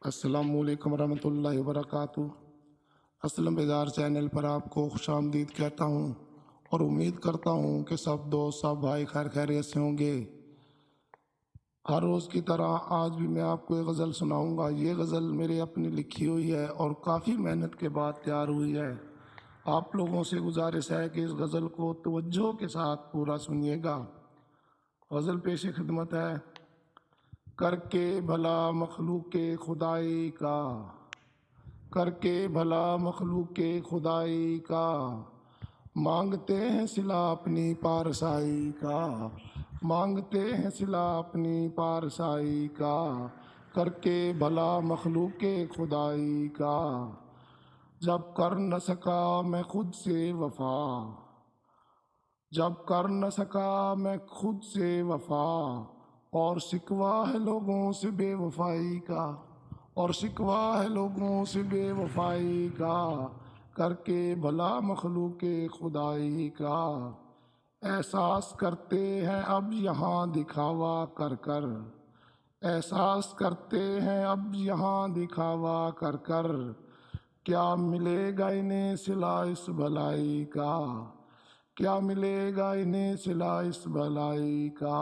السلام علیکم ورحمۃ اللہ وبرکاتہ۔ اسلم بیزار چینل پر آپ کو خوش آمدید کہتا ہوں اور امید کرتا ہوں کہ سب دوست سب بھائی خیر خیریت سے ہوں گے۔ ہر روز کی طرح آج بھی میں آپ کو ایک غزل سناؤں گا۔ یہ غزل میرے اپنی لکھی ہوئی ہے اور کافی محنت کے بعد تیار ہوئی ہے۔ آپ لوگوں سے گزارش ہے کہ اس غزل کو توجہ کے ساتھ پورا سنیے گا۔ غزل پیش خدمت ہے۔ کر کے بھلا مخلوق خدائی کا، کر کے بھلا مخلوق خدائی کا، مانگتے ہیں صلہ اپنی پارسائی کا، مانگتے ہیں صلہ اپنی پارسائی کا، کر کے بھلا مخلوق خدائی کا۔ جب کر نہ سکا میں خود سے وفا، جب کر نہ سکا میں خود سے وفا، اور شکوہ ہے لوگوں سے بے وفائی کا، اور شکوہ ہے لوگوں سے بے وفائی کا، کر کے بھلا مخلوق خدائی کا۔ احساس کرتے ہیں اب یہاں دکھاوا کر کر، احساس کرتے ہیں اب یہاں دکھاوا کر کر، کیا ملے گا انہیں صلہ اس بھلائی کا، کیا ملے گا انہیں صلہ اس بھلائی کا،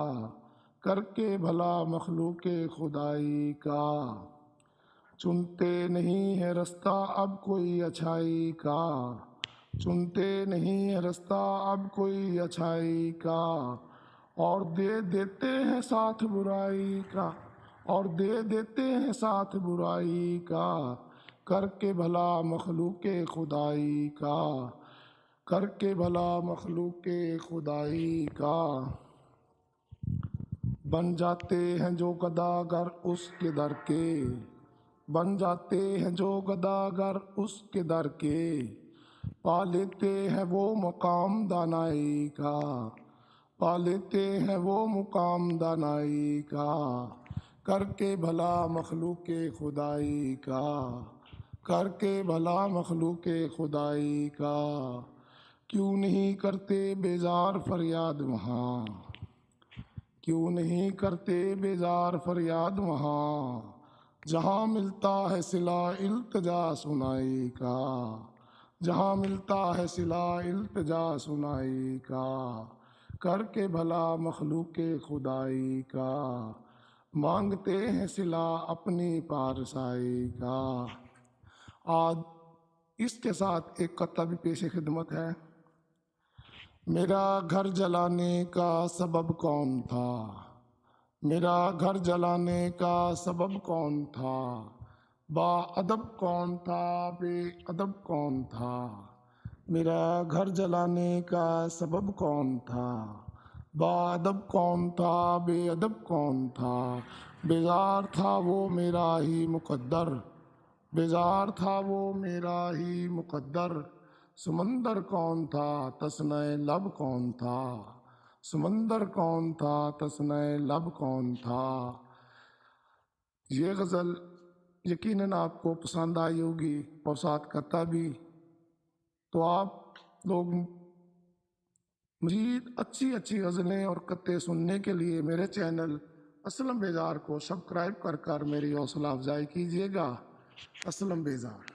کر کے بھلا مخلوق خدائی کا۔ چنتے نہیں ہے رستہ اب کوئی اچھائی کا، چنتے نہیں ہے رستہ اب کوئی اچھائی کا، اور دے دیتے ہیں ساتھ برائی کا، اور دے دیتے ہیں ساتھ برائی کا، کر کے بھلا مخلوق خدائی کا، کر کے بھلا مخلوق خدائی کا۔ بن جاتے ہیں جو گداگر اس کے در کے، بن جاتے ہیں جو گداگر اس کے در کے، پا لیتے ہیں وہ مقام دانائی کا، پا لیتے ہیں وہ مقام دانائی کا، کر کے بھلا مخلوق خدائی کا، کر کے بھلا مخلوق خدائی کا۔ کیوں نہیں کرتے بیزار فریاد وہاں، کیوں نہیں کرتے بیزار فریاد وہاں، جہاں ملتا ہے صلہ التجا سنائی کا، جہاں ملتا ہے صلہ التجا سنائی کا، کر کے بھلا مخلوق خدائی کا، مانگتے ہیں صلہ اپنی پارسائی کا۔ آج اس کے ساتھ ایک قطعہ بھی پیش خدمت ہے۔ میرا گھر جلانے کا سبب کون تھا، میرا گھر جلانے کا سبب کون تھا، با ادب کون تھا بے ادب کون تھا، میرا گھر جلانے کا سبب کون تھا، با ادب کون تھا بے ادب کون تھا، بیزار تھا وہ میرا ہی مقدر، بیزار تھا وہ میرا ہی مقدر، سمندر کون تھا تسنۂ لب کون تھا، سمندر کون تھا تسنۂ لب کون تھا۔ یہ غزل یقیناً آپ کو پسند آئی ہوگی اور ساتھ قطعہ بھی۔ تو آپ لوگ مزید اچھی اچھی غزلیں اور قطعے سننے کے لیے میرے چینل اسلم بیزار کو سبسکرائب کر کر میری حوصلہ افزائی کیجیے گا۔ اسلم بیزار۔